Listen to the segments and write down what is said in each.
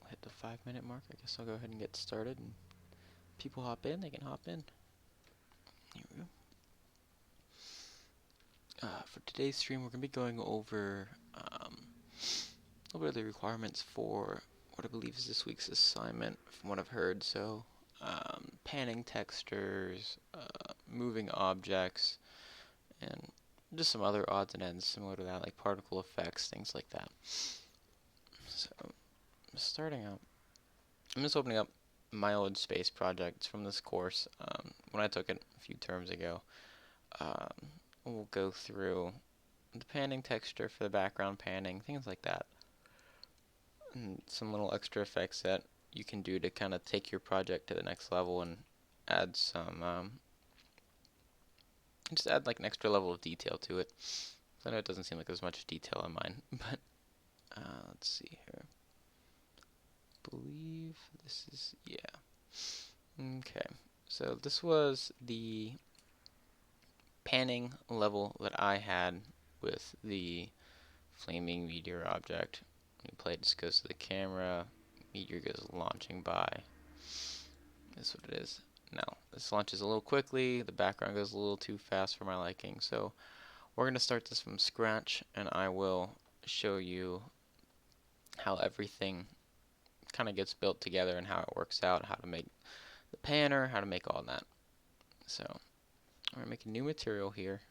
hit the 5-minute mark. I guess I'll go ahead and get started, and people hop in, they can hop in. Here we go. For today's stream, we're going to be going over a little bit of the requirements for what I believe is this week's assignment, from what I've heard. So, panning textures, moving objects, and just some other odds and ends similar to that, like particle effects, things like that. So, starting out, I'm just opening up my old space projects from this course. When I took it a few terms ago, we'll go through the panning texture for the background panning, things like that, and some little extra effects that you can do to kind of take your project to the next level and add some, just add like an extra level of detail to it. I know it doesn't seem like there's much detail in mine, but let's see here. I believe this is, yeah. Okay, so this was the panning level that I had with the flaming meteor object. When you play it, just goes to the camera, meteor goes launching by. That's what it is. Now, this launches a little quickly, the background goes a little too fast for my liking, so we're going to start this from scratch, and I will show you how everything kind of gets built together and how it works out, how to make the panner, how to make all that. So, I'm going to make a new material here.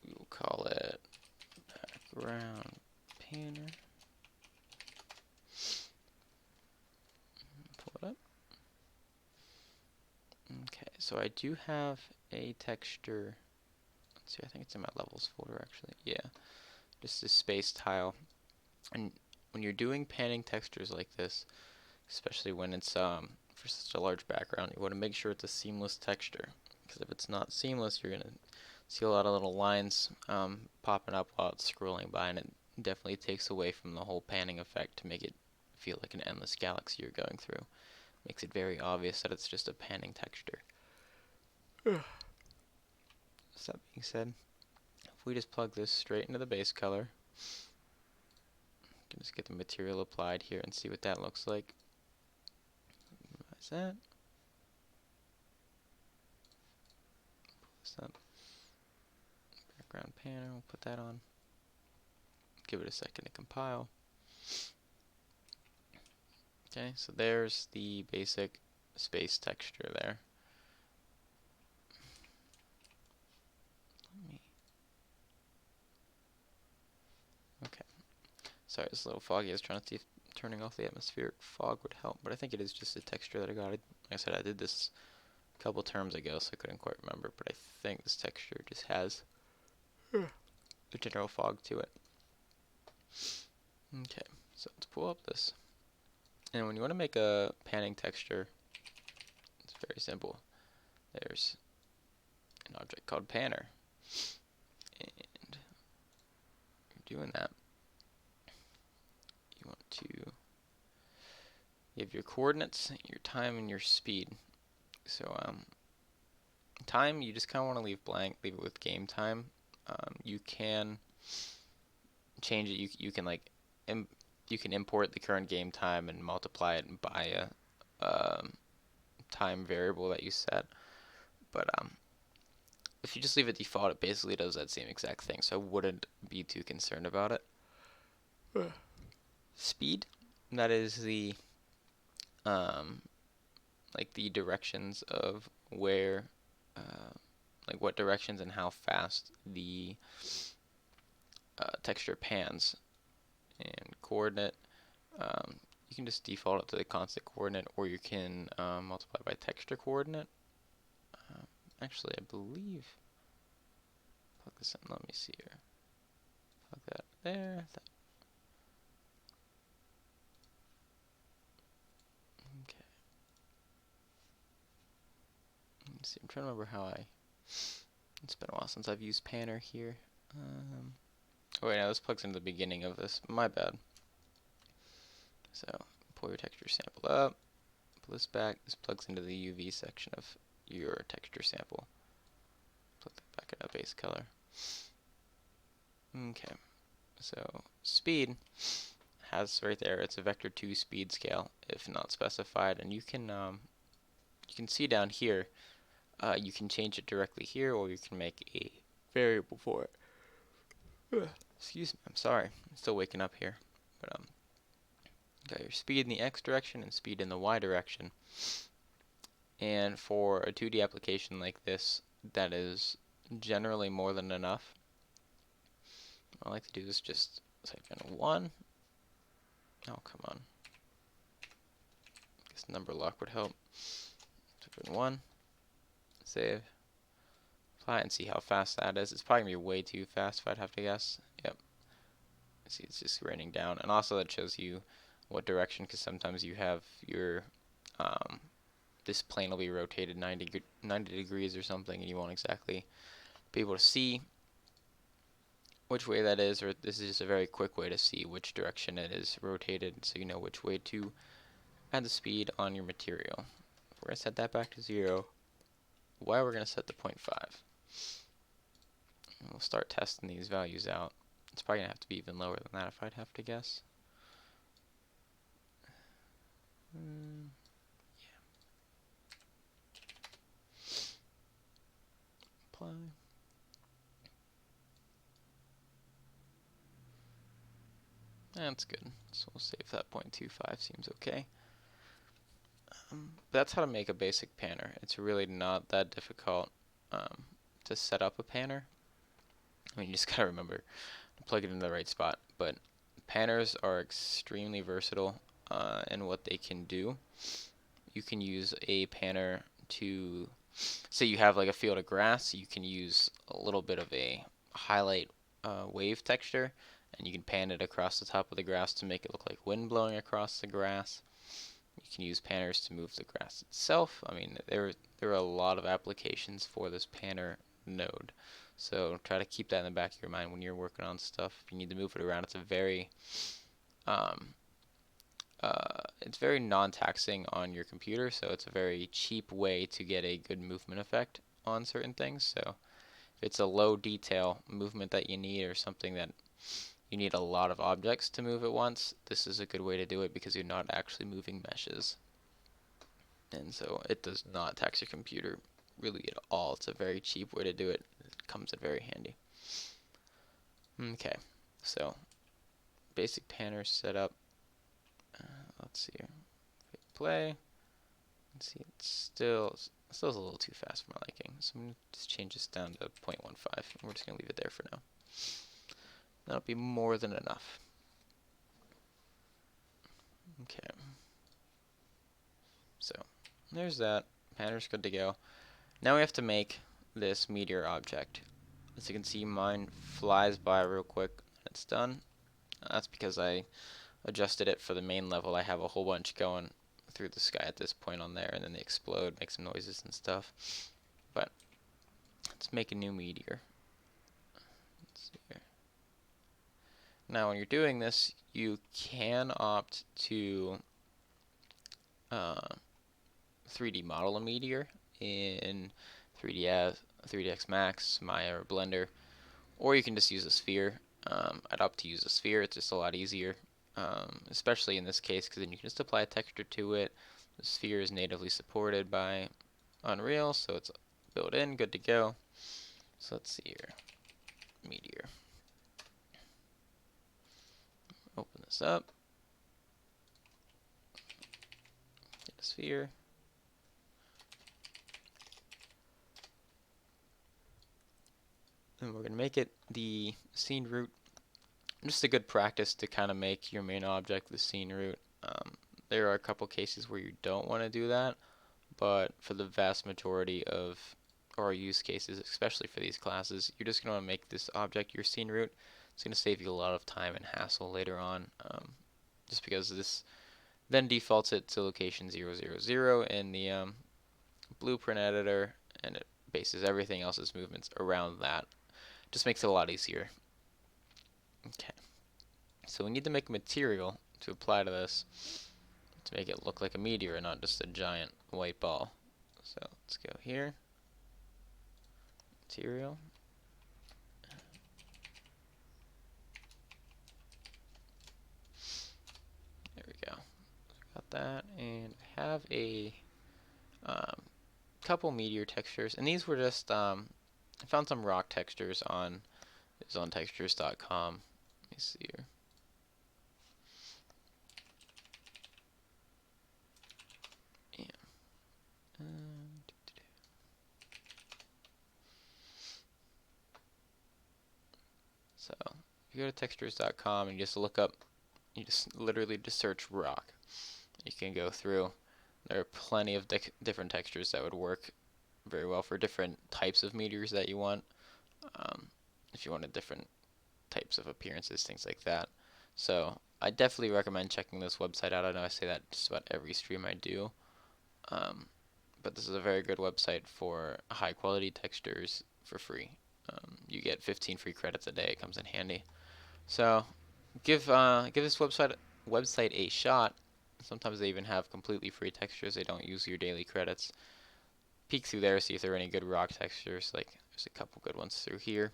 We will call it background panner. Pull it up. Okay, so I do have a texture. Let's see, I think it's in my levels folder actually. Yeah, just a space tile. And when you're doing panning textures like this, especially when it's for such a large background, you want to make sure it's a seamless texture. Because if it's not seamless, you're gonna see a lot of little lines popping up while it's scrolling by, and it definitely takes away from the whole panning effect to make it feel like an endless galaxy you're going through. Makes it very obvious that it's just a panning texture. So that being said, if we just plug this straight into the base color, you can just get the material applied here and see what that looks like. Minimize that. Pull this up. Background panner, we'll put that on. Give it a second to compile. Okay, so there's the basic space texture there. Okay. Sorry, it's a little foggy. I was trying to see if turning off the atmospheric fog would help, but I think it is just a texture that I got. Like I said, I did this a couple terms ago, so I couldn't quite remember, but I think this texture just has the general fog to it. Okay, so let's pull up this. And when you want to make a panning texture, it's very simple. There's an object called panner, and you're doing that. You want to, you have your coordinates, your time, and your speed. So time, you just kind of want to leave blank, leave it with game time. You can change it. You can like you can import the current game time and multiply it by a time variable that you set. But if you just leave it default, it basically does that same exact thing. So I wouldn't be too concerned about it. Speed, that is the like the directions of where like what directions and how fast the texture pans. And coordinate, you can just default it to the constant coordinate, or you can multiply by texture coordinate. Actually, I believe, plug this in, let me see here, plug that there, okay. Let me see, I'm trying to remember how it's been a while since I've used panner here. Oh wait, now this plugs into the beginning of this, my bad. So, pull your texture sample up, pull this back, this plugs into the UV section of your texture sample. Plug that back in a base color. Okay, So speed has right there, it's a vector 2 speed scale if not specified, and you can see down here, you can change it directly here, or you can make a variable for it. Excuse me, I'm sorry, I'm still waking up here. But got your speed in the x direction and speed in the y direction. And for a 2D application like this, that is generally more than enough. What I like to do is just type in 1. Oh, come on. I guess number lock would help. Type in 1. Save. Apply and see how fast that is. It's probably going to be way too fast if I'd have to guess. Yep. See, it's just raining down. And also that shows you what direction, because sometimes you have your this plane will be rotated 90 degrees or something, and you won't exactly be able to see which way that is, or this is just a very quick way to see which direction it is rotated, so you know which way to add the speed on your material. We're going to set that back to 0. Y we're going to set to 0.5. And we'll start testing these values out. It's probably going to have to be even lower than that if I'd have to guess. Yeah. Apply. That's good. So we'll save that 0.25, seems okay. That's how to make a basic panner. It's really not that difficult to set up a panner. I mean, you just gotta remember to plug it in the right spot. But panners are extremely versatile in what they can do. You can use a panner to, say you have like a field of grass, you can use a little bit of a highlight wave texture, and you can pan it across the top of the grass to make it look like wind blowing across the grass. You can use panners to move the grass itself. I mean, there are a lot of applications for this panner node. So try to keep that in the back of your mind when you're working on stuff. If you need to move it around, it's very non-taxing on your computer, so it's a very cheap way to get a good movement effect on certain things. So if it's a low detail movement that you need, or something that you need a lot of objects to move at once, this is a good way to do it because you're not actually moving meshes. And so it does not tax your computer really at all. It's a very cheap way to do it. It comes in very handy. Okay, so basic panner setup. Let's see here. Hit play. Let's see, it's still a little too fast for my liking. So I'm going to just change this down to 0.15. And we're just going to leave it there for now. That'll be more than enough. Okay. So there's that. Panner's good to go. Now we have to make this meteor object. As you can see, mine flies by real quick. It's done. That's because I adjusted it for the main level. I have a whole bunch going through the sky at this point on there, and then they explode, make some noises and stuff. But let's make a new meteor. Let's see here. Now when you're doing this, you can opt to 3D model a meteor in 3ds Max, Maya, or Blender, or you can just use a sphere. I'd opt to use a sphere. It's just a lot easier, especially in this case, because then you can just apply a texture to it. The sphere is natively supported by Unreal, so it's built in, good to go. So let's see here, meteor. Open this up. Get a sphere. And we're going to make it the scene root. Just a good practice to kind of make your main object the scene root. There are a couple cases where you don't want to do that, but for the vast majority of our use cases, especially for these classes, you're just going to want to make this object your scene root. It's going to save you a lot of time and hassle later on, just because this then defaults it to location 000 in the blueprint editor, and it bases everything else's movements around that. Just makes it a lot easier. Okay, so we need to make a material to apply to this to make it look like a meteor and not just a giant white ball. So let's go here, material, have a couple Meteor textures, and these were just I found some rock textures on textures.com. Let me see here. Yeah. So if you go to textures.com and you just look up, you just literally just search rock. You can go through. There are plenty of different textures that would work very well for different types of meteors that you want. If you wanted different types of appearances, things like that. So I definitely recommend checking this website out. I know I say that just about every stream I do. But this is a very good website for high quality textures for free. You get 15 free credits a day. It comes in handy. So give this website a shot. Sometimes they even have completely free textures. They don't use your daily credits. Peek through there, see if there are any good rock textures. Like there's a couple good ones through here.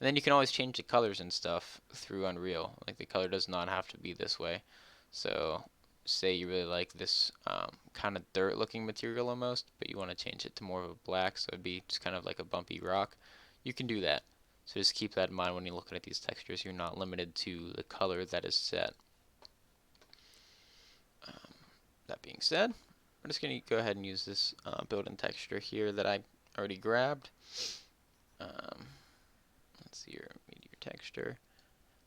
And then you can always change the colors and stuff through Unreal. Like the color does not have to be this way. So say you really like this kind of dirt looking material almost, but you want to change it to more of a black, so it'd be just kind of like a bumpy rock. You can do that. So just keep that in mind when you're looking at these textures. You're not limited to the color that is set. That being said, I'm just going to go ahead and use this built-in texture here that I already grabbed. Let's see your Meteor texture.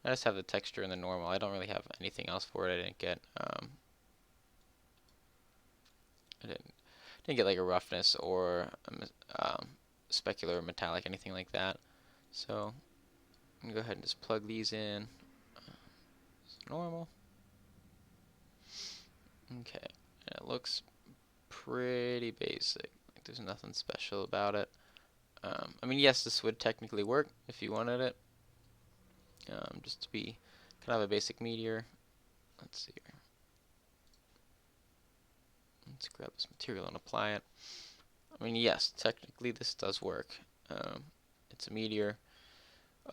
I just have the texture in the normal. I don't really have anything else for it. I didn't get like a roughness or specular or metallic, anything like that. So I'm gonna go ahead and just plug these in. Normal. Okay, and it looks pretty basic. Like there's nothing special about it. I mean, yes, this would technically work if you wanted it. Just to be kind of a basic meteor. Let's see here. Let's grab this material and apply it. I mean, yes, technically this does work. It's a meteor,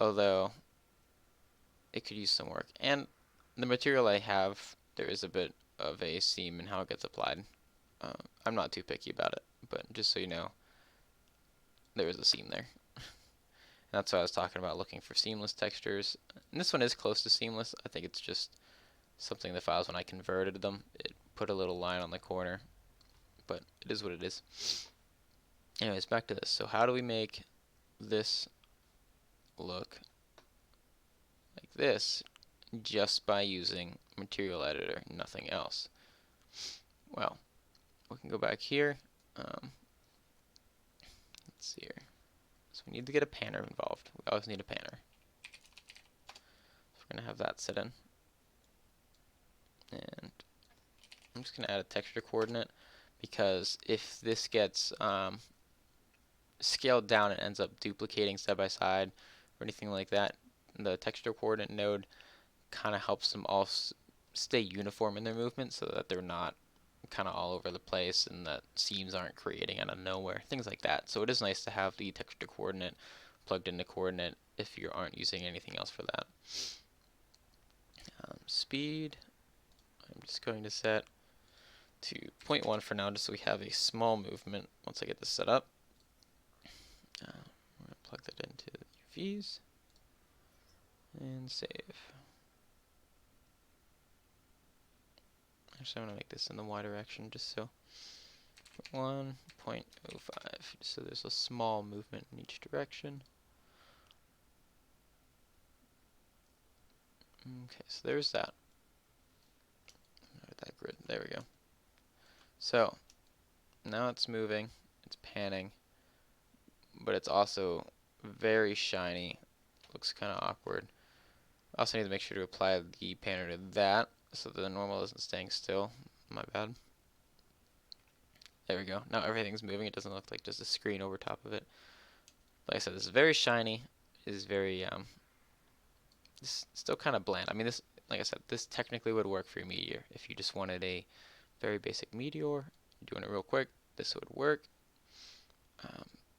although it could use some work. And the material I have, there is a bit of a seam in how it gets applied. I'm not too picky about it, but just so you know, there is a seam there. That's what I was talking about, looking for seamless textures. And this one is close to seamless. I think it's just something the files, when I converted them, it put a little line on the corner. But it is what it is. Anyways, back to this. So how do we make this look like this just by using Material Editor, nothing else? Well, we can go back here. Let's see here. So we need to get a panner involved. We always need a panner. So we're going to have that set in. And I'm just going to add a texture coordinate, because if this gets scaled down and ends up duplicating side by side or anything like that, the texture coordinate node kind of helps them all stay uniform in their movement, so that they're not kind of all over the place and that seams aren't creating out of nowhere, things like that. So it is nice to have the texture coordinate plugged into coordinate if you aren't using anything else for that. Speed, I'm just going to set to 0.1 for now, just so we have a small movement once I get this set up. I'm going to plug that into the UVs and save. Actually, I'm going to make this in the Y direction, just so 1.05, so there's a small movement in each direction. Okay, so there's that. That grid, there we go. So now it's moving, it's panning, but it's also very shiny. Looks kind of awkward. I also need to make sure to apply the panner to that, so that the normal isn't staying still. My bad. There we go. Now everything's moving. It doesn't look like just a screen over top of it. Like I said, this is very shiny. It is very it's still kind of bland. I mean, this, like I said, this technically would work for your meteor. If you just wanted a very basic meteor, doing it real quick, this would work.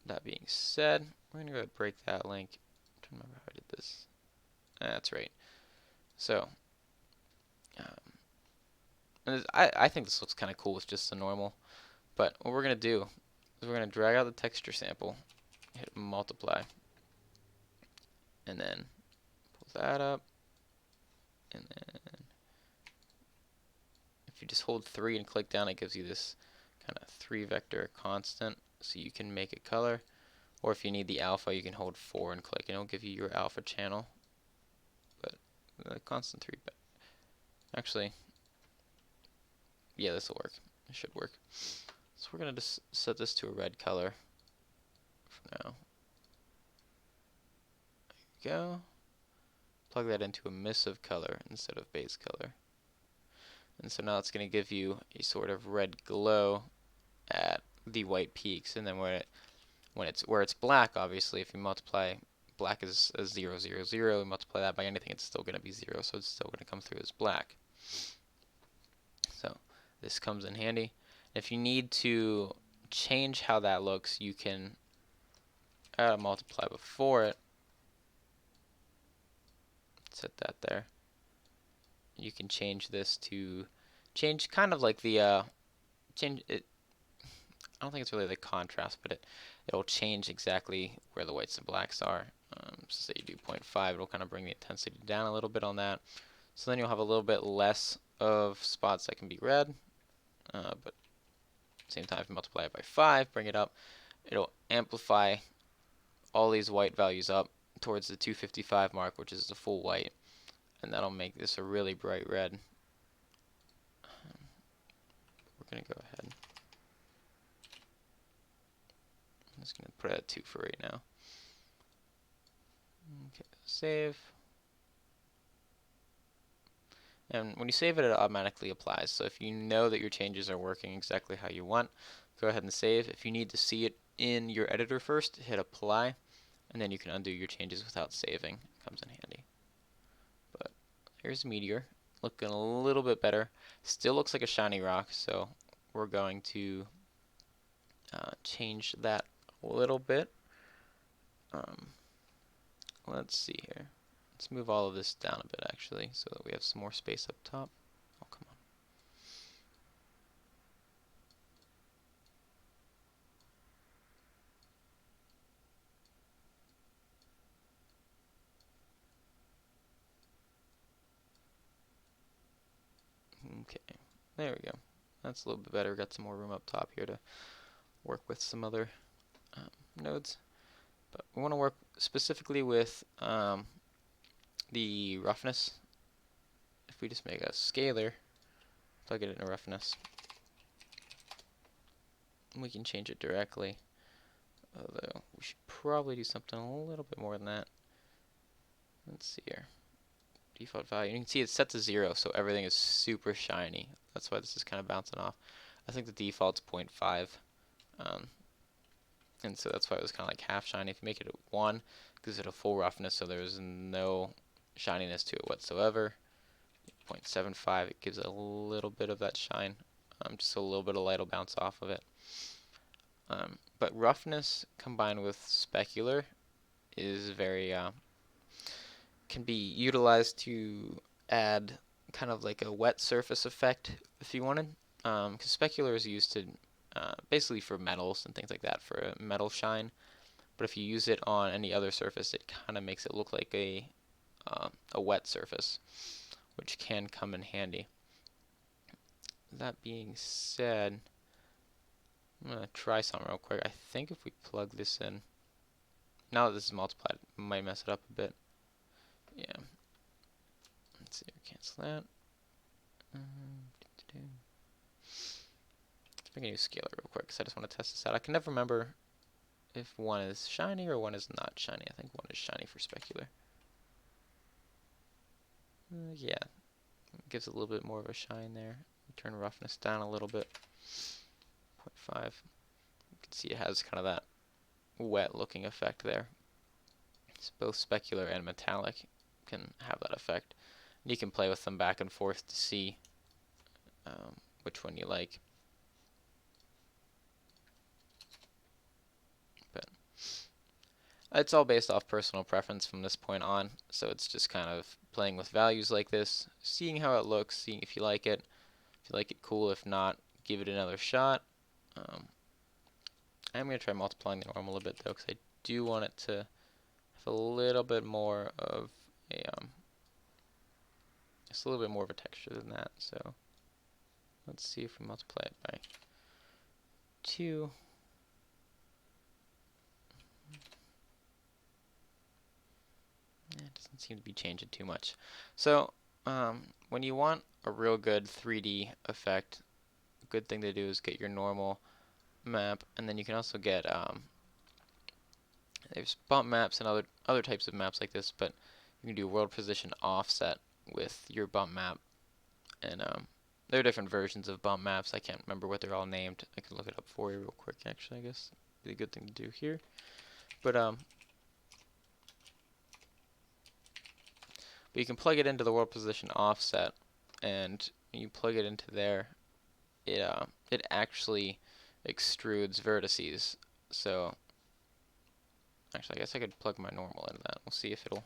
That being said, we're gonna go ahead and break that link. I'm trying to remember how I did this. That's right. So And I think this looks kind of cool with just the normal. But what we're going to do is we're going to drag out the texture sample, hit multiply, and then pull that up. And then if you just hold 3 and click down, it gives you this kind of 3 vector constant, so you can make it color. Or if you need the alpha, you can hold 4 and click, and it'll give you your alpha channel. But the constant 3, actually, yeah, this will work. It should work. So we're going to just set this to a red color for now. There we go. Plug that into emissive color instead of base color. And so now it's going to give you a sort of red glow at the white peaks. And then where it's black, obviously, if you multiply black is 0, 0, 0, and multiply that by anything, it's still going to be 0, so it's still going to come through as black. So this comes in handy. If you need to change how that looks, you can add a multiply before it. Set that there. You can change this to change kind of like the change it. I don't think it's really the contrast, but it'll change exactly where the whites and blacks are. So say you do 0.5, it'll kind of bring the intensity down a little bit on that. So then you'll have a little bit less of spots that can be red, but at the same time, if you multiply it by 5, bring it up, it'll amplify all these white values up towards the 255 mark, which is the full white, and that'll make this a really bright red. We're going to go ahead. I'm just going to put it at 2 for right now. Okay, save. And when you save it, it automatically applies. So if you know that your changes are working exactly how you want, go ahead and save. If you need to see it in your editor first, hit apply, and then you can undo your changes without saving. It comes in handy. But here's Meteor, looking a little bit better. Still looks like a shiny rock, so we're going to change that a little bit. Let's see here. Let's move all of this down a bit, actually, so that we have some more space up top. Oh, come on. Okay, there we go. That's a little bit better. Got some more room up top here to work with some other nodes. But we want to work specifically with the roughness. If we just make a scalar, plug it into roughness, we can change it directly. Although we should probably do something a little bit more than that. Let's see here. Default value. You can see it's set to 0, so everything is super shiny. That's why this is kind of bouncing off. I think the default's 0.5. And so that's why it was kind of like half shiny. If you make it at 1, it gives it a full roughness, so there's no shininess to it whatsoever. 0.75, it gives it a little bit of that shine. Just a little bit of light will bounce off of it. But roughness combined with specular is very can be utilized to add kind of like a wet surface effect if you wanted, because specular is used to basically for metals and things like that, for a metal shine. But if you use it on any other surface, it kind of makes it look like a wet surface, which can come in handy. That being said, I'm going to try something real quick. I think if we plug this in, now that this is multiplied, it might mess it up a bit. Yeah. Let's see, cancel that. Let's make a new scalar real quick, because I just want to test this out. I can never remember if one is shiny or one is not shiny. I think one is shiny for specular. Yeah, it gives it a little bit more of a shine there. Turn roughness down a little bit. 0.5. You can see it has kind of that wet looking effect there. It's both specular and metallic can have that effect. And you can play with them back and forth to see which one you like. But it's all based off personal preference from this point on, so it's just kind of playing with values like this, seeing how it looks, seeing if you like it. If you like it, cool. If not, give it another shot. I'm going to try multiplying the normal a bit though, because I do want it to have a little bit more of a just a little bit more of a texture than that. So let's see if we multiply it by 2. It doesn't seem to be changing too much. So when you want a real good 3D effect, a good thing to do is get your normal map, and then you can also get there's bump maps and other types of maps like this, but you can do world position offset with your bump map, and there are different versions of bump maps. I can't remember what they're all named. I can look it up for you real quick. Actually, I guess be a good thing to do here. But you can plug it into the world position offset, and when you plug it into there, it actually extrudes vertices. So actually, I guess I could plug my normal into that. We'll see if it'll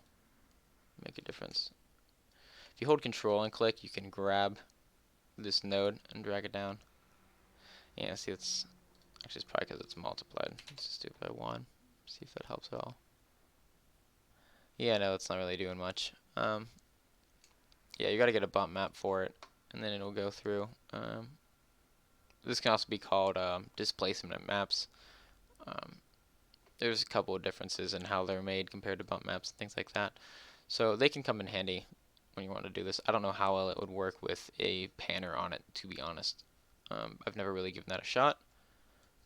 make a difference. If you hold Control and click, you can grab this node and drag it down. Yeah, see, it's actually probably because it's multiplied. Let's just do it by 1. See if that helps at all. Yeah, no, it's not really doing much. Yeah, you got to get a bump map for it, and then it'll go through. This can also be called displacement maps. There's a couple of differences in how they're made compared to bump maps and things like that. So they can come in handy when you want to do this. I don't know how well it would work with a panner on it, to be honest. I've never really given that a shot,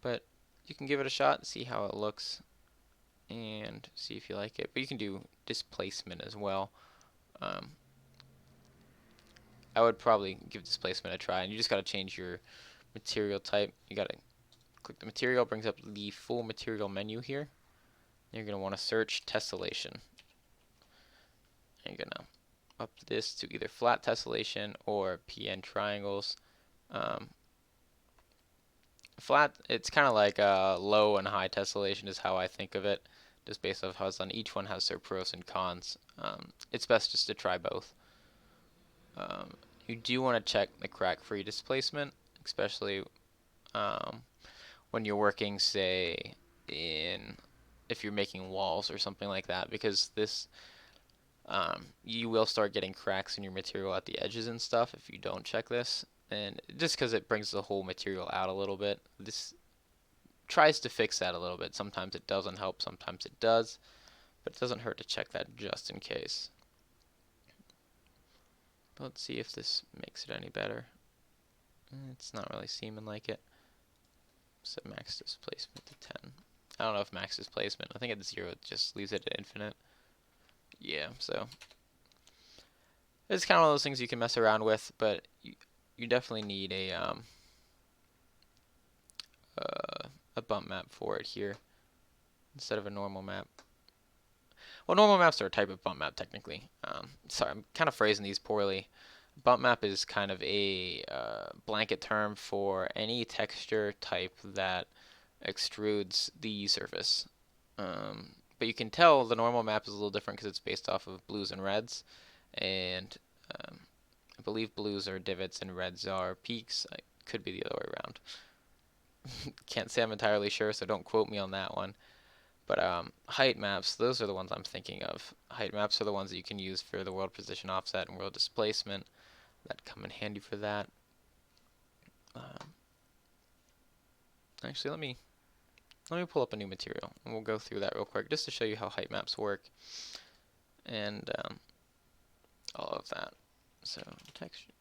but you can give it a shot, see how it looks, and see if you like it. But you can do displacement as well. I would probably give displacement a try, and you just got to change your material type. You got to click the material, brings up the full material menu here. You're going to want to search tessellation. And you're going to up this to either flat tessellation or PN triangles. Flat, it's kind of like low and high tessellation is how I think of it, just based off how it's done. Each one has their pros and cons. It's best just to try both. You do want to check the crack-free displacement, especially when you're working, say, if you're making walls or something like that, because this you will start getting cracks in your material at the edges and stuff if you don't check this, and just because it brings the whole material out a little bit. This tries to fix that a little bit. Sometimes it doesn't help, sometimes it does, but it doesn't hurt to check that just in case. Let's see if this makes it any better. It's not really seeming like it. Set max displacement to 10. I don't know if max displacement. I think at 0 it just leaves it at infinite. Yeah, so it's kind of one of those things you can mess around with, but you definitely need a bump map for it here instead of a normal map. Well, normal maps are a type of bump map technically. Sorry, I'm kind of phrasing these poorly. Bump map is kind of a blanket term for any texture type that extrudes the surface. But you can tell the normal map is a little different because it's based off of blues and reds, and I believe blues are divots and reds are peaks. It could be the other way around. Can't say I'm entirely sure, so don't quote me on that one. But height maps, those are the ones I'm thinking of. Height maps are the ones that you can use for the world position offset and world displacement. That come in handy for that. Actually, let me pull up a new material, and we'll go through that real quick just to show you how height maps work and all of that. So texture.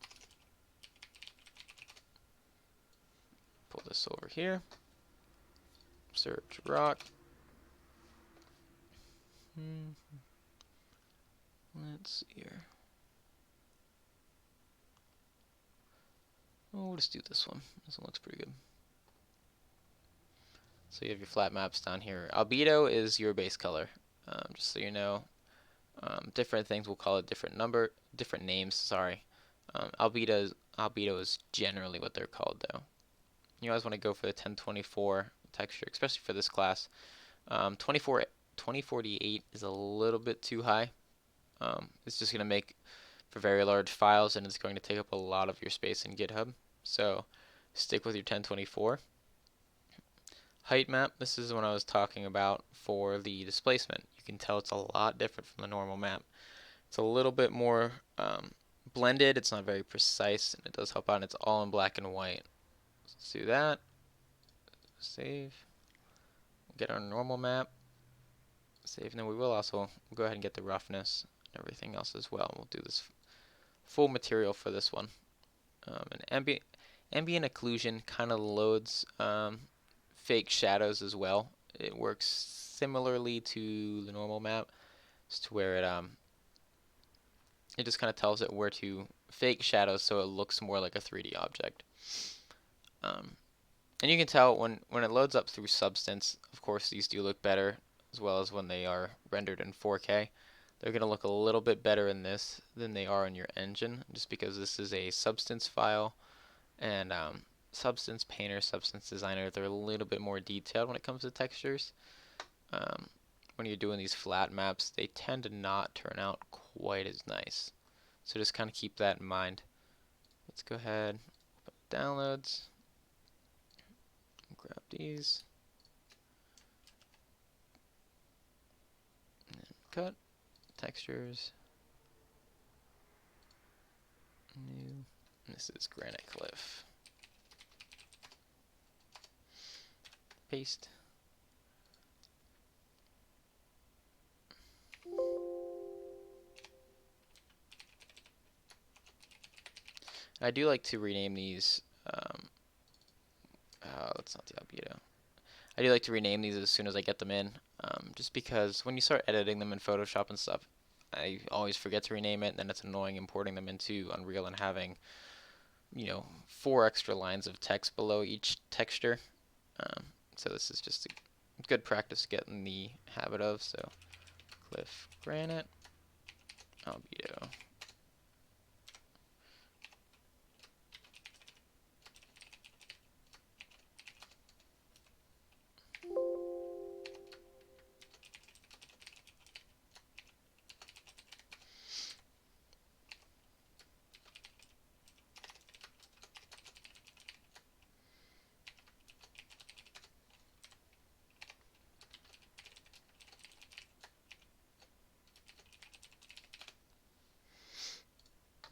Pull this over here. Search rock. Let's see here. Oh, we'll just do this one. This one looks pretty good. So you have your flat maps down here. Albedo is your base color. Just so you know, different things will call it different names. Sorry. Albedo is generally what they're called though. You always want to go for the 1024 texture, especially for this class. 2048 is a little bit too high. It's just going to make for very large files, and it's going to take up a lot of your space in GitHub. So stick with your 1024. Height map, this is what I was talking about for the displacement. You can tell it's a lot different from the normal map. It's a little bit more blended. It's not very precise, and it does help out. And it's all in black and white. So let's do that. Save. Get our normal map. Save. And then we will also go ahead and get the roughness and everything else as well. We'll do this full material for this one. And ambient occlusion kind of loads fake shadows as well. It works similarly to the normal map, just to where it just kind of tells it where to fake shadows so it looks more like a 3D object. And you can tell when it loads up through Substance, of course these do look better, as well as when they are rendered in 4K. They're going to look a little bit better in this than they are in your engine, just because this is a Substance file, and Substance Painter, Substance Designer, they're a little bit more detailed when it comes to textures. When you're doing these flat maps, they tend to not turn out quite as nice. So just kind of keep that in mind. Let's go ahead, open downloads, grab these, and cut, textures, new, and this is Granite Cliff. Paste. I do like to rename these, that's not the albedo. I do like to rename these as soon as I get them in, just because when you start editing them in Photoshop and stuff, I always forget to rename it, and then it's annoying importing them into Unreal and having, 4 extra lines of text below each texture. So this is just a good practice to get in the habit of. So Cliff Granite, albedo.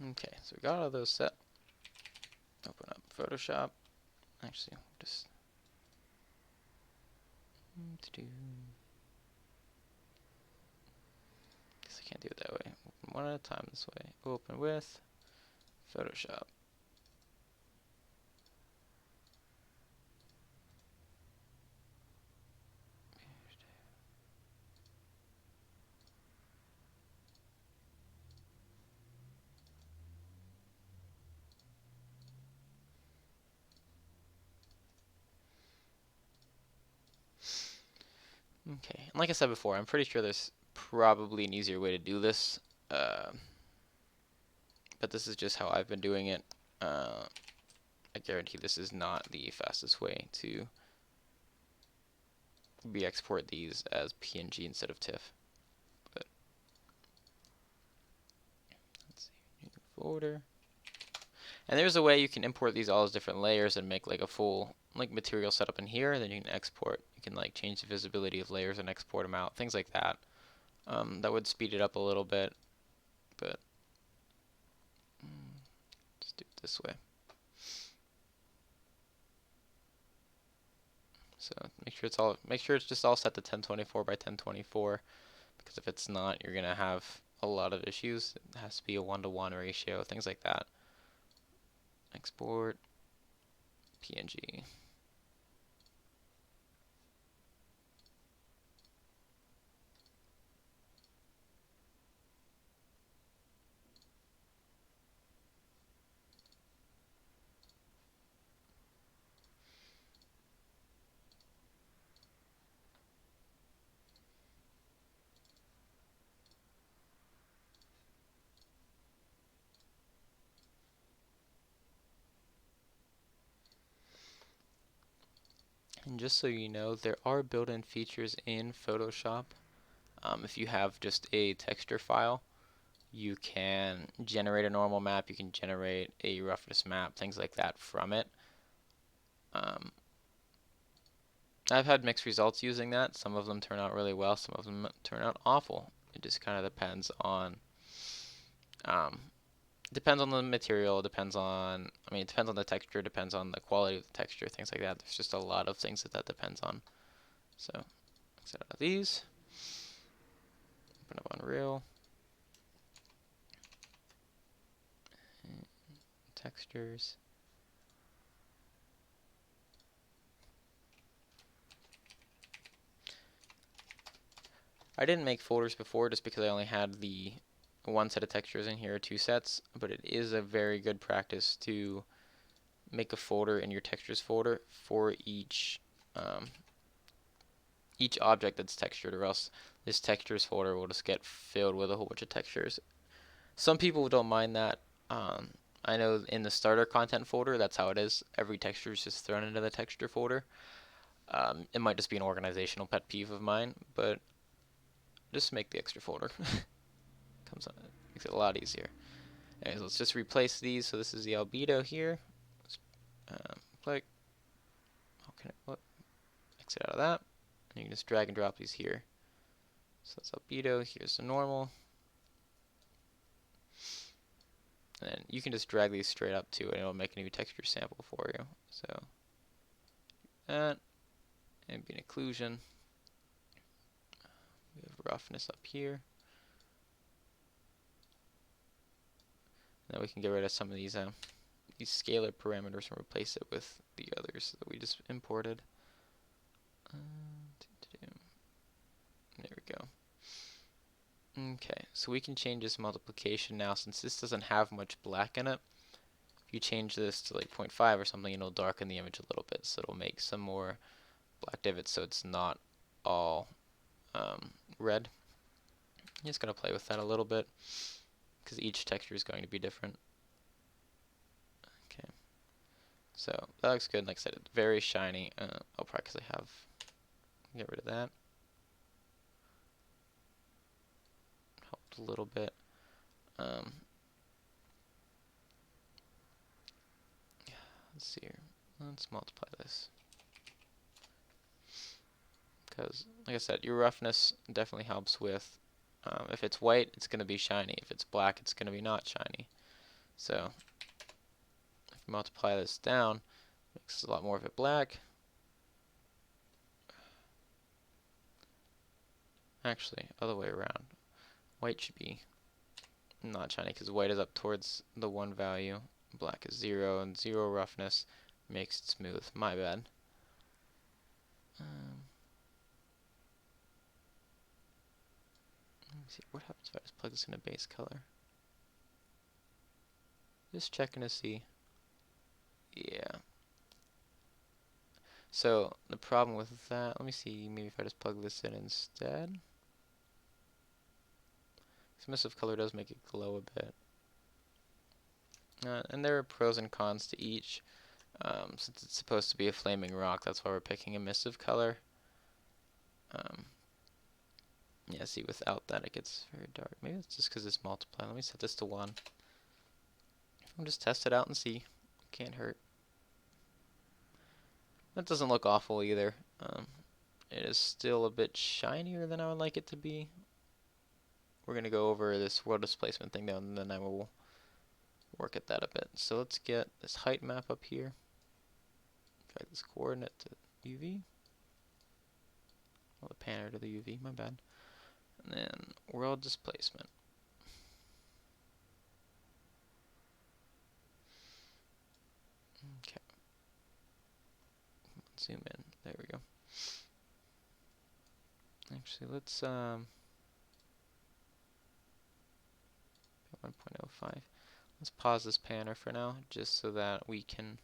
Okay, so we got all those set. Open up Photoshop. Actually, just guess I can't do it that way. Open one at a time this way. Open with Photoshop. Okay, and like I said before, I'm pretty sure there's probably an easier way to do this, but this is just how I've been doing it. I guarantee this is not the fastest way to re-export these as PNG instead of TIFF. But let's see, new folder. And there's a way you can import these all as different layers and make like a full material setup in here, and then you can export. You can like change the visibility of layers and export them out, things like that. That would speed it up a little bit, but let's do it this way. So make sure it's just all set to 1024 by 1024, because if it's not, you're gonna have a lot of issues. It has to be a 1-to-1 ratio, things like that. Export PNG. And just so you know, there are built-in features in Photoshop. If you have just a texture file, You can generate a normal map, you can generate a roughness map, things like that from it. I've had mixed results using that. Some of them turn out really well, some of them turn out awful. It just kind of um, depends on the material, depends on, I mean, it depends on the texture, depends on the quality of the texture, things like that. There's just a lot of things that depends on. So, exit out of these. Open up Unreal. And textures. I didn't make folders before just because I only had the one set of textures in here, 2 sets, but it is a very good practice to make a folder in your textures folder for each object that's textured, or else this textures folder will just get filled with a whole bunch of textures. Some people don't mind that. I know in the starter content folder, that's how it is. Every texture is just thrown into the texture folder. It might just be an organizational pet peeve of mine, but just make the extra folder. Comes on, makes it a lot easier. Anyways, let's just replace these. So this is the albedo here. Let's, click. Okay, exit out of that. And you can just drag and drop these here. So that's albedo. Here's the normal. And then you can just drag these straight up too, and it'll make a new texture sample for you. So that, ambient occlusion. We have roughness up here. And then we can get rid of some of these scalar parameters and replace it with the others that we just imported. There we go. Okay, so we can change this multiplication now since this doesn't have much black in it. If you change this to like 0.5 or something, it'll darken the image a little bit, so it'll make some more black divots so it's not all red. I'm just going to play with that a little bit because each texture is going to be different. Okay, so that looks good. Like I said, it's very shiny. I'll practically get rid of that. Helped a little bit. Let's see here. Let's multiply this. Because, like I said, your roughness definitely helps with, if it's white, it's going to be shiny. If it's black, it's going to be not shiny. So, if you multiply this down, it makes a lot more of it black. Actually, other way around. White should be not shiny because white is up towards the 1 value. Black is 0, and 0 roughness makes it smooth. My bad. Let me see, what happens if I just plug this in a base color? Just checking to see. Yeah. So the problem with that, let me see, maybe if I just plug this in instead. Submissive color does make it glow a bit. And there are pros and cons to each. Since it's supposed to be a flaming rock, that's why we're picking emissive color. Yeah, see, without that it gets very dark. Maybe it's just because it's multiply. Let me set this to 1. I'll just test it out and see. Can't hurt. That doesn't look awful either. It is still a bit shinier than I would like it to be. We're going to go over this world displacement thing though, and then I will work at that a bit. So let's get this height map up here. Drag this coordinate to UV. Well, the panner to the UV, my bad. And then world displacement. Okay. Zoom in. There we go. Actually, let's 1.05. Let's pause this panner for now, just so that we can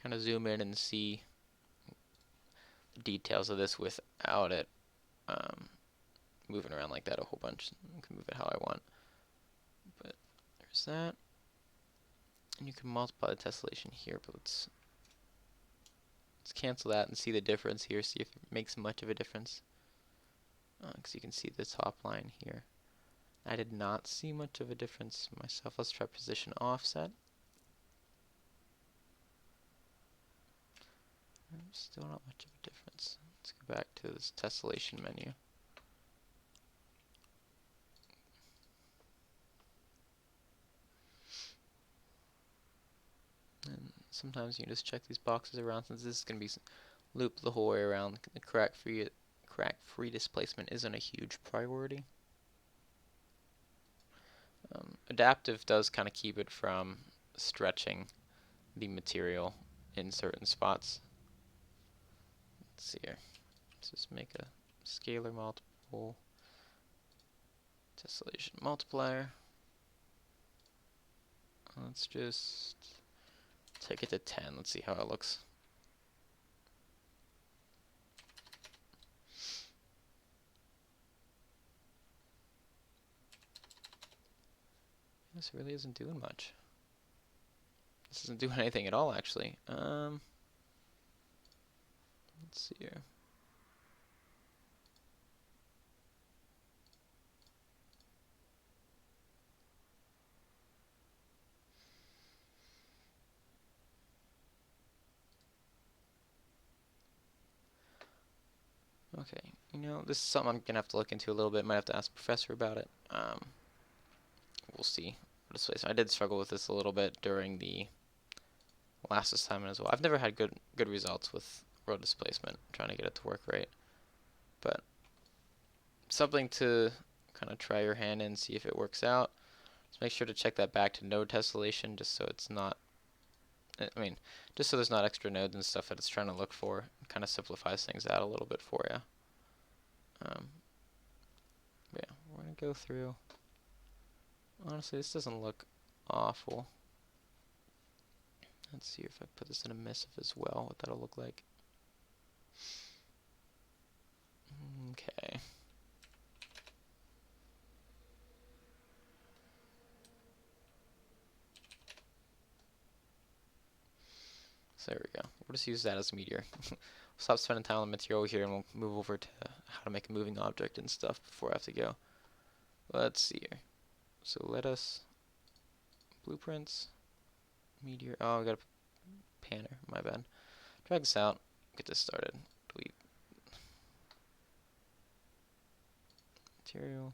kind of zoom in and see the details of this without it moving around like that a whole bunch. I can move it how I want. But there's that. And you can multiply the tessellation here, but let's cancel that and see the difference here, see if it makes much of a difference. because you can see the top line here. I did not see much of a difference myself. Let's try position offset. Still not much of a difference. Let's go back to this tessellation menu. And sometimes you can just check these boxes around, since this is going to be looped the whole way around. The crack-free displacement isn't a huge priority. Adaptive does kind of keep it from stretching the material in certain spots. Let's see here. Let's just make a scalar multiple tessellation multiplier. Let's just take it to 10. Let's see how it looks. This really isn't doing much. This isn't doing anything at all, actually. Let's see here. Okay, this is something I'm gonna have to look into a little bit. Might have to ask the professor about it. We'll see. I did struggle with this a little bit during the last assignment as well. I've never had good results with row displacement, trying to get it to work right. But something to kind of try your hand in, see if it works out. Just make sure to check that back to node tessellation, just so it's not, just so there's not extra nodes and stuff that it's trying to look for. It kind of simplifies things out a little bit for you. Yeah, we're going to go through. Honestly, this doesn't look awful. Let's see if I put this in emissive as well, what that'll look like. Okay. So there we go. We'll just use that as a meteor. We'll stop spending time on the material here, and we'll move over to how to make a moving object and stuff before I have to go. Let's see here. So let us blueprints, meteor. Oh, I got a panner. My bad. Drag this out. Get this started. Delete material.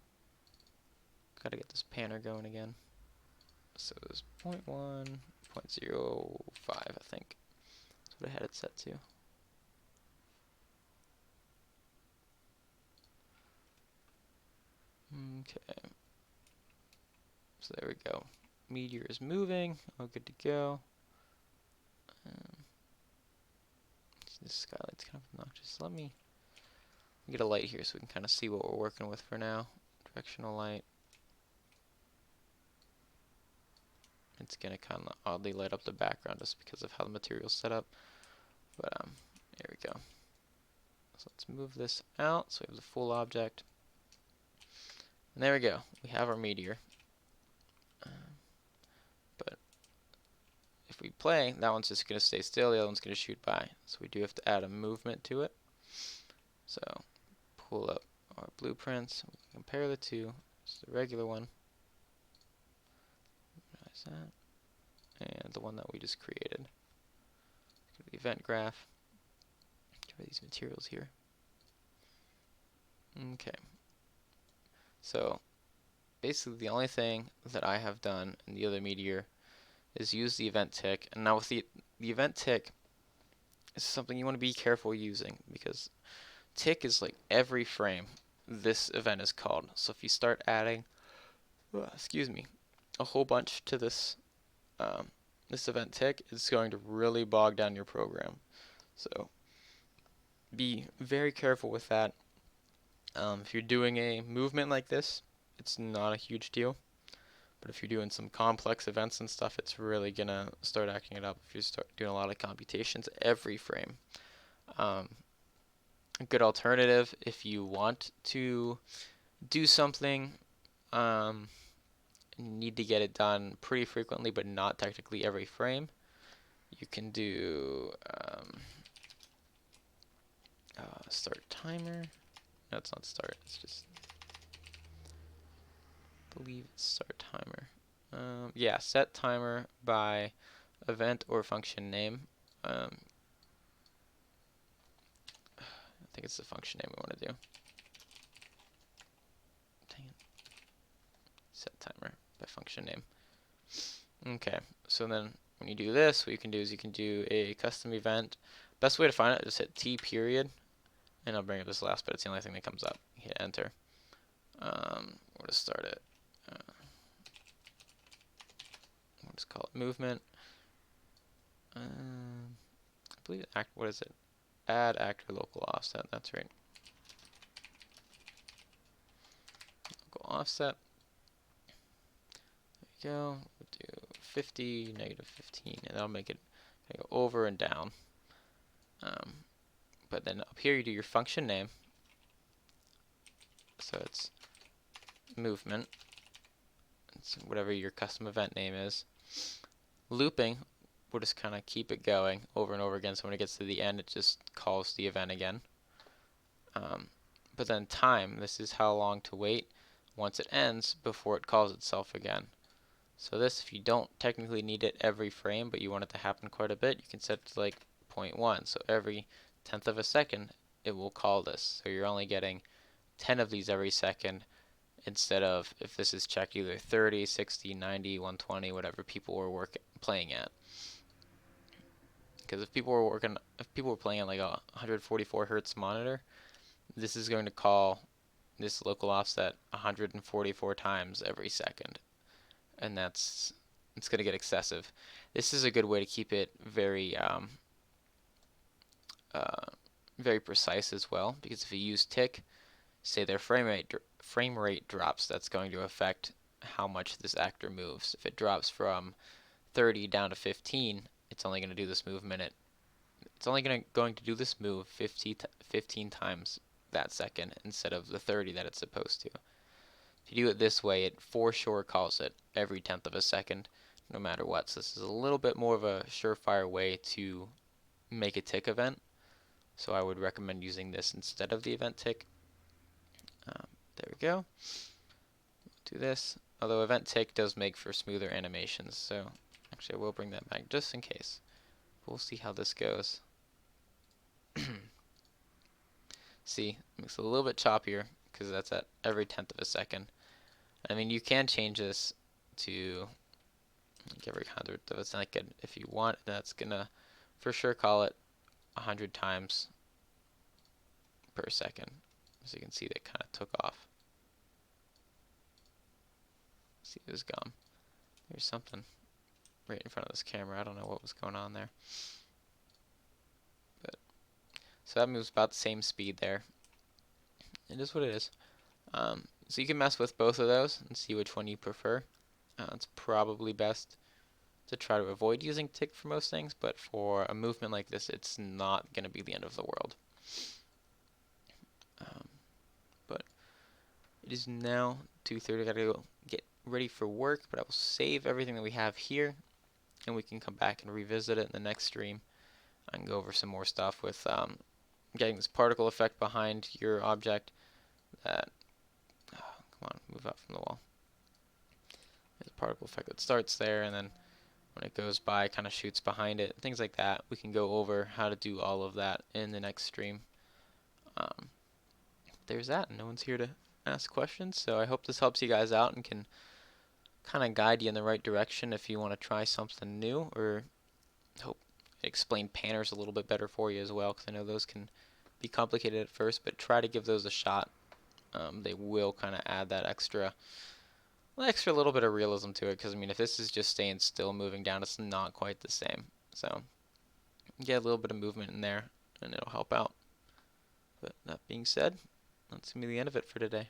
Gotta get this panner going again. So it's 0.1, 0.05, I think. That's what I had it set to. Okay. So there we go. Meteor is moving. All good to go. This skylight's kind of obnoxious. Let me get a light here so we can kind of see what we're working with for now. Directional light. It's going to kind of oddly light up the background just because of how the material's set up. But there we go. So let's move this out so we have the full object. And there we go. We have our meteor. But if we play, that one's just going to stay still, the other one's going to shoot by. So we do have to add a movement to it. So pull up our blueprints, we can compare the two. It's the regular one. That. And the one that we just created. Go to the event graph. Try these materials here. Okay. So basically the only thing that I have done in the other meteor is use the event tick. And now with the event tick, is something you want to be careful using, because tick is like every frame this event is called. So if you start adding, a whole bunch to this this event tick, it's going to really bog down your program. So be very careful with that. If you're doing a movement like this, it's not a huge deal. But if you're doing some complex events and stuff, it's really going to start acting it up if you start doing a lot of computations every frame. A good alternative, if you want to do something, need to get it done pretty frequently, but not technically every frame, you can do start timer. No, it's not start. It's just, I believe it's start timer. Yeah, set timer by event or function name. I think it's the function name we want to do. Dang it. Set timer by function name. Okay, so then when you do this, what you can do is you can do a custom event. Best way to find it is hit T period, and I'll bring up this last bit. It's the only thing that comes up. Hit enter. We'll just start it. We'll just call it movement. I believe what is it? Add actor local offset. That's right. Local offset. There we go. We'll do 50, -15, and that'll make it go over and down. But then up here you do your function name. So it's movement. It's whatever your custom event name is. Looping, we'll just kind of keep it going over and over again. So when it gets to the end, it just calls the event again. But then time, this is how long to wait once it ends before it calls itself again. So this, if you don't technically need it every frame, but you want it to happen quite a bit, you can set it to like 0.1. So every 1/10 of a second, it will call this. So you're only getting 10 of these every second, instead of, if this is checked, either 30, 60, 90, 120, whatever people were playing at. Because if people were playing at like a 144 hertz monitor, this is going to call this local offset 144 times every second, and it's going to get excessive. This is a good way to keep it very very precise as well, because if you use tick, say their frame rate drops, that's going to affect how much this actor moves. If it drops from 30 down to 15, it's only going to do this movement. It's only going to do this move 15 times that second instead of the 30 that it's supposed to. If you do it this way, it for sure calls it every 1/10 of a second, no matter what. So this is a little bit more of a surefire way to make a tick event. So I would recommend using this instead of the event tick. There we go. Do this. Although event tick does make for smoother animations, so actually I will bring that back just in case. We'll see how this goes. See, it makes it a little bit choppier because that's at every 1/10 of a second. I mean, you can change this to like every 100th of a second if you want. That's gonna for sure call it 100 times per second. As you can see, that kind of took off. See, it was gone. There's something right in front of this camera. I don't know what was going on there. But so that moves about the same speed there. It is what it is. So you can mess with both of those and see which one you prefer. It's probably best to try to avoid using tick for most things, but for a movement like this, it's not going to be the end of the world. But it is now 2:30. I gotta go get ready for work, but I will save everything that we have here, and we can come back and revisit it in the next stream. I can go over some more stuff with getting this particle effect behind your object. That come on, move out from the wall. There's a particle effect that starts there, and then when it goes by, kind of shoots behind it, things like that. We can go over how to do all of that in the next stream. There's that. No one's here to ask questions, so I hope this helps you guys out and can kind of guide you in the right direction if you want to try something new, or hope explain panners a little bit better for you as well, because I know those can be complicated at first, but try to give those a shot. They will kind of add that extra little bit of realism to it, because I mean, if this is just staying still moving down, it's not quite the same. So get a little bit of movement in there and it'll help out. But that being said, that's going to be the end of it for today.